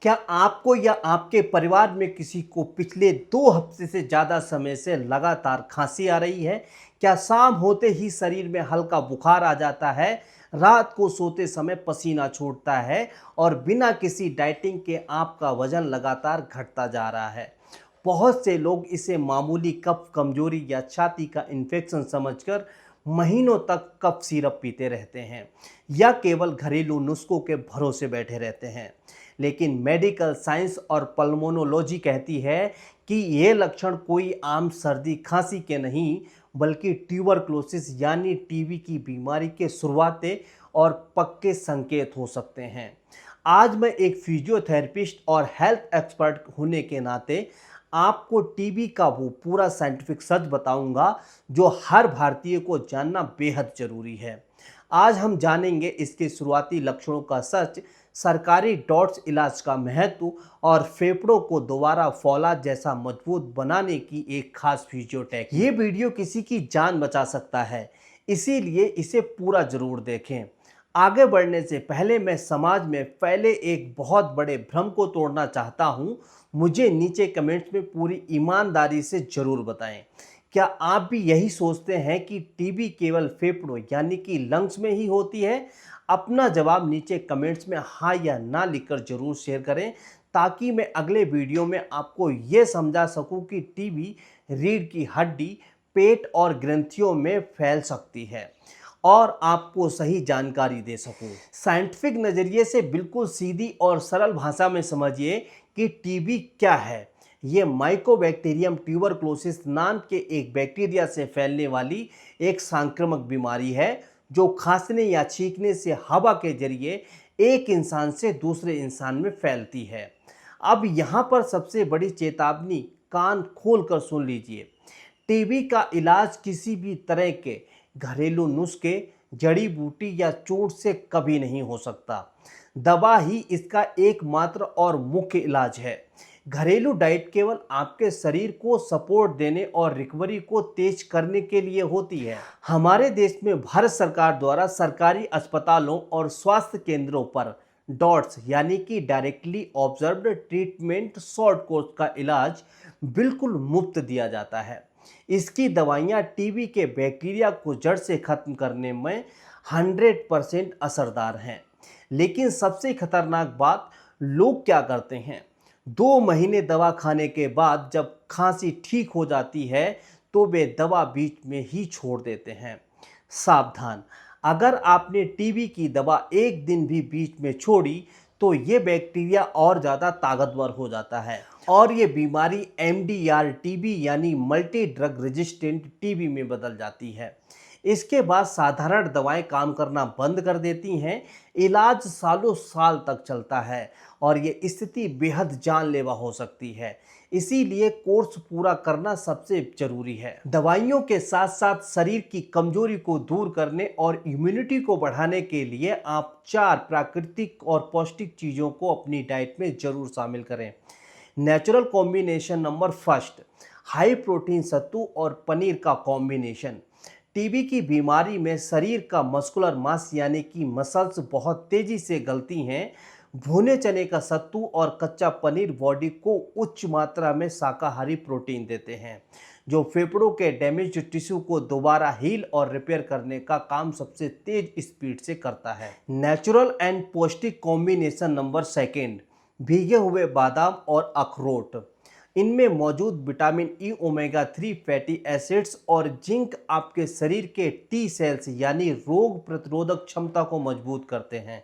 क्या आपको या आपके परिवार में किसी को पिछले 2 हफ्ते से ज़्यादा समय से लगातार खांसी आ रही है? क्या शाम होते ही शरीर में हल्का बुखार आ जाता है, रात को सोते समय पसीना छूटता है और बिना किसी डाइटिंग के आपका वजन लगातार घटता जा रहा है? बहुत से लोग इसे मामूली कफ कमजोरी या छाती का इन्फेक्शन समझकर महीनों तक कफ सिरप पीते रहते हैं या केवल घरेलू नुस्खों के भरोसे बैठे रहते हैं। लेकिन मेडिकल साइंस और पल्मोनोलॉजी कहती है कि ये लक्षण कोई आम सर्दी खांसी के नहीं बल्कि ट्यूबरक्लोसिस यानी टीबी की बीमारी के शुरुआती और पक्के संकेत हो सकते हैं। आज मैं एक फिजियोथेरेपिस्ट और हेल्थ एक्सपर्ट होने के नाते आपको टीबी का वो पूरा साइंटिफिक सच बताऊंगा जो हर भारतीय को जानना बेहद जरूरी है। आज हम जानेंगे इसके शुरुआती लक्षणों का सच, सरकारी डॉट्स इलाज का महत्व और फेफड़ों को दोबारा फौलाद जैसा मजबूत बनाने की एक खास फिजियोटेक। ये वीडियो किसी की जान बचा सकता है, इसीलिए इसे पूरा जरूर देखें। आगे बढ़ने से पहले मैं समाज में फैले एक बहुत बड़े भ्रम को तोड़ना चाहता हूँ। मुझे नीचे कमेंट्स में पूरी ईमानदारी से जरूर बताएं, क्या आप भी यही सोचते हैं कि टीबी केवल फेफड़ों यानी कि लंग्स में ही होती है? अपना जवाब नीचे कमेंट्स में हाँ या ना लिखकर जरूर शेयर करें ताकि मैं अगले वीडियो में आपको ये समझा सकूं कि टीबी रीढ़ की हड्डी, पेट और ग्रंथियों में फैल सकती है और आपको सही जानकारी दे सकूं। साइंटिफिक नज़रिए से बिल्कुल सीधी और सरल भाषा में समझिए कि टीबी क्या है। ये माइकोबैक्टीरियम ट्यूबरक्लोसिस नाम के एक बैक्टीरिया से फैलने वाली एक संक्रामक बीमारी है जो खांसने या छींकने से हवा के जरिए एक इंसान से दूसरे इंसान में फैलती है। अब यहाँ पर सबसे बड़ी चेतावनी, कान खोलकर सुन लीजिए। टीबी का इलाज किसी भी तरह के घरेलू नुस्खे, जड़ी बूटी या चोट से कभी नहीं हो सकता। दवा ही इसका एकमात्र और मुख्य इलाज है। घरेलू डाइट केवल आपके शरीर को सपोर्ट देने और रिकवरी को तेज करने के लिए होती है। हमारे देश में भारत सरकार द्वारा सरकारी अस्पतालों और स्वास्थ्य केंद्रों पर डॉट्स यानी कि directly observed treatment short course का इलाज बिल्कुल मुफ्त दिया जाता है। इसकी दवाइयाँ टीबी के बैक्टीरिया को जड़ से खत्म करने में 100% असरदार हैं। लेकिन सबसे खतरनाक बात, लोग क्या करते हैं, 2 महीने दवा खाने के बाद जब खांसी ठीक हो जाती है तो वे दवा बीच में ही छोड़ देते हैं। सावधान, अगर आपने टीबी की दवा एक दिन भी बीच में छोड़ी तो ये बैक्टीरिया और ज़्यादा ताकतवर हो जाता है और ये बीमारी MDR टीबी यानी मल्टी ड्रग रेजिस्टेंट टीबी में बदल जाती है। इसके बाद साधारण दवाएं काम करना बंद कर देती हैं। इलाज सालों साल तक चलता है और ये स्थिति बेहद जानलेवा हो सकती है। इसीलिए कोर्स पूरा करना सबसे जरूरी है। दवाइयों के साथ साथ शरीर की कमजोरी को दूर करने और इम्यूनिटी को बढ़ाने के लिए आप 4 प्राकृतिक और पौष्टिक चीज़ों को अपनी डाइट में जरूर शामिल करें। Natural combination number first, high protein सत्तू और पनीर का कॉम्बिनेशन। टीबी की बीमारी में शरीर का मस्कुलर मास यानी कि मसल्स बहुत तेजी से गलती हैं। भुने चने का सत्तू और कच्चा पनीर बॉडी को उच्च मात्रा में शाकाहारी प्रोटीन देते हैं जो फेफड़ों के डैमेज टिश्यू को दोबारा हील और रिपेयर करने का काम सबसे तेज स्पीड से करता है। नेचुरल एंड पौष्टिक कॉम्बिनेशन नंबर सेकेंड, भीगे हुए बादाम और अखरोट। इनमें मौजूद vitamin E, omega 3 fatty acids और जिंक आपके शरीर के टी सेल्स यानी रोग प्रतिरोधक क्षमता को मजबूत करते हैं,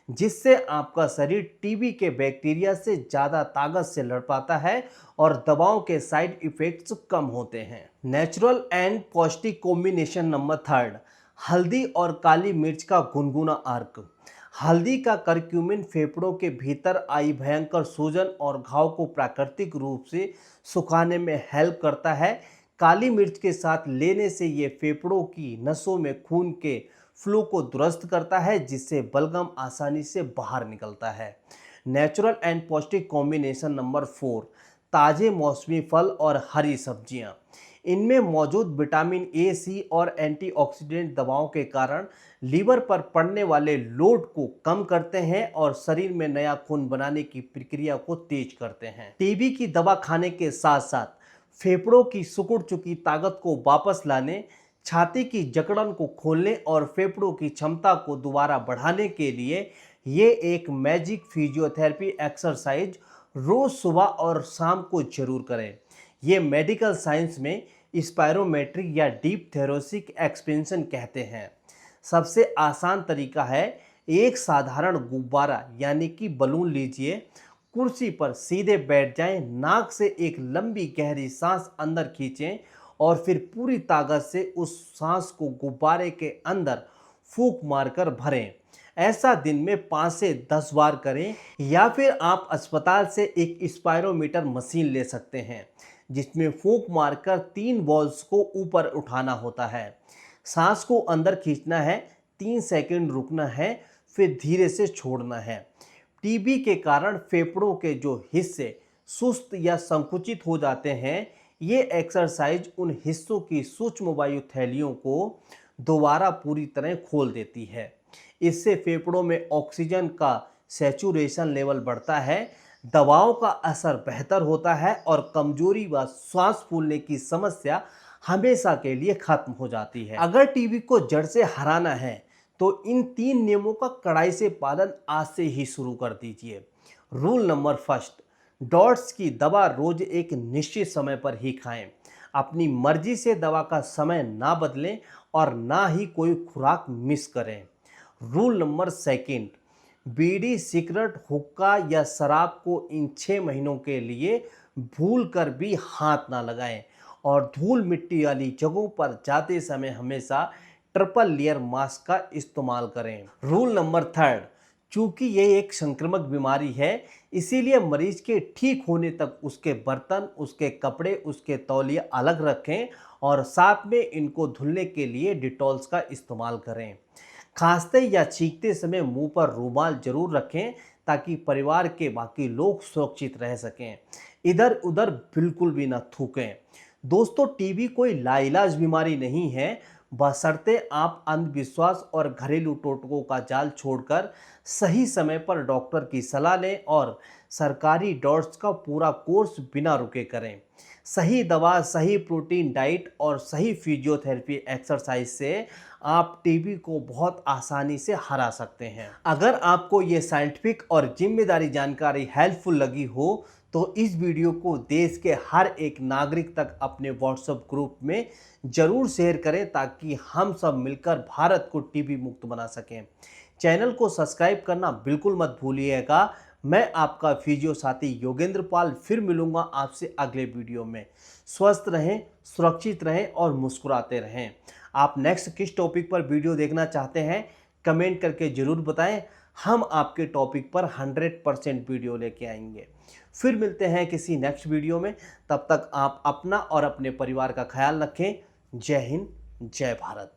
जिससे आपका शरीर टीबी के बैक्टीरिया से ज़्यादा ताकत से लड़ पाता है और दवाओं के साइड इफ़ेक्ट्स कम होते हैं। नेचुरल एंड पौष्टिक कॉम्बिनेशन नंबर थर्ड, हल्दी और काली मिर्च का गुनगुना अर्क। हल्दी का करक्यूमिन फेफड़ों के भीतर आई भयंकर सूजन और घाव को प्राकृतिक रूप से सुखाने में हेल्प करता है। काली मिर्च के साथ लेने से ये फेफड़ों की नसों में खून के फ्लो को दुरुस्त करता है जिससे बलगम आसानी से बाहर निकलता है। नेचुरल एंड पौष्टिक कॉम्बिनेशन नंबर 4, ताज़े मौसमी फल और हरी सब्जियां। इनमें मौजूद विटामिन ए, सी और एंटीऑक्सीडेंट दवाओं के कारण लीवर पर पड़ने वाले लोड को कम करते हैं और शरीर में नया खून बनाने की प्रक्रिया को तेज करते हैं। टीबी की दवा खाने के साथ साथ फेफड़ों की सिकुड़ चुकी ताकत को वापस लाने, छाती की जकड़न को खोलने और फेफड़ों की क्षमता को दोबारा बढ़ाने के लिए ये एक मैजिक फिजियोथेरेपी एक्सरसाइज रोज सुबह और शाम को जरूर करें। ये मेडिकल साइंस में स्पायरोमेट्रिक या डीप थेरोसिक एक्सपेंशन कहते हैं। सबसे आसान तरीका है, एक साधारण गुब्बारा यानी कि बलून लीजिए, कुर्सी पर सीधे बैठ जाएं, नाक से एक लंबी गहरी सांस अंदर खींचें और फिर पूरी ताकत से उस सांस को गुब्बारे के अंदर फूंक मारकर भरें। ऐसा दिन में 5 से 10 बार करें, या फिर आप अस्पताल से एक स्पायरोमीटर मशीन ले सकते हैं जिसमें फूंक मारकर 3 बॉल्स को ऊपर उठाना होता है। सांस को अंदर खींचना है, 3 सेकंड रुकना है, फिर धीरे से छोड़ना है। टीबी के कारण फेफड़ों के जो हिस्से सुस्त या संकुचित हो जाते हैं, ये एक्सरसाइज उन हिस्सों की सूक्ष्म वायु थैलियों को दोबारा पूरी तरह खोल देती है। इससे फेफड़ों में ऑक्सीजन का सैचुरेशन लेवल बढ़ता है, दवाओं का असर बेहतर होता है और कमजोरी व सांस फूलने की समस्या हमेशा के लिए खत्म हो जाती है। अगर टीबी को जड़ से हराना है तो इन 3 नियमों का कड़ाई से पालन आज से ही शुरू कर दीजिए। रूल नंबर 1, डॉट्स की दवा रोज एक निश्चित समय पर ही खाएं। अपनी मर्जी से दवा का समय ना बदलें और ना ही कोई खुराक मिस करें। रूल नंबर 2, बीड़ी, सिगरेट, हुक्का या शराब को इन 6 महीनों के लिए भूल कर भी हाथ ना लगाएं और धूल मिट्टी वाली जगहों पर जाते समय हमेशा ट्रिपल लेयर मास्क का इस्तेमाल करें। रूल नंबर 3, चूंकि ये एक संक्रामक बीमारी है, इसीलिए मरीज के ठीक होने तक उसके बर्तन, उसके कपड़े, उसके तौलिए अलग रखें और साथ में इनको धुलने के लिए डिटॉल्स का इस्तेमाल करें। खांसते या छींकते समय मुंह पर रुमाल जरूर रखें ताकि परिवार के बाकी लोग सुरक्षित रह सकें। इधर उधर बिल्कुल भी न थूकें। दोस्तों, टीबी कोई लाइलाज बीमारी नहीं है, बशर्ते आप अंधविश्वास और घरेलू टोटकों का जाल छोड़कर सही समय पर डॉक्टर की सलाह लें और सरकारी डॉट्स का पूरा कोर्स बिना रुके करें। सही दवा, सही प्रोटीन डाइट और सही फिजियोथेरेपी एक्सरसाइज से आप टीबी को बहुत आसानी से हरा सकते हैं। अगर आपको ये साइंटिफिक और जिम्मेदारी जानकारी हेल्पफुल लगी हो तो इस वीडियो को देश के हर एक नागरिक तक अपने व्हाट्सएप ग्रुप में जरूर शेयर करें ताकि हम सब मिलकर भारत को टीबी मुक्त बना सकें। चैनल को सब्सक्राइब करना बिल्कुल मत भूलिएगा। मैं आपका फिजियो साथी योगेंद्र पाल फिर मिलूंगा आपसे अगले वीडियो में। स्वस्थ रहें, सुरक्षित रहें और मुस्कुराते रहें। आप नेक्स्ट किस टॉपिक पर वीडियो देखना चाहते हैं कमेंट करके ज़रूर बताएं। हम आपके टॉपिक पर 100% वीडियो लेके आएंगे। फिर मिलते हैं किसी नेक्स्ट वीडियो में। तब तक आप अपना और अपने परिवार का ख्याल रखें। जय हिंद, जय भारत।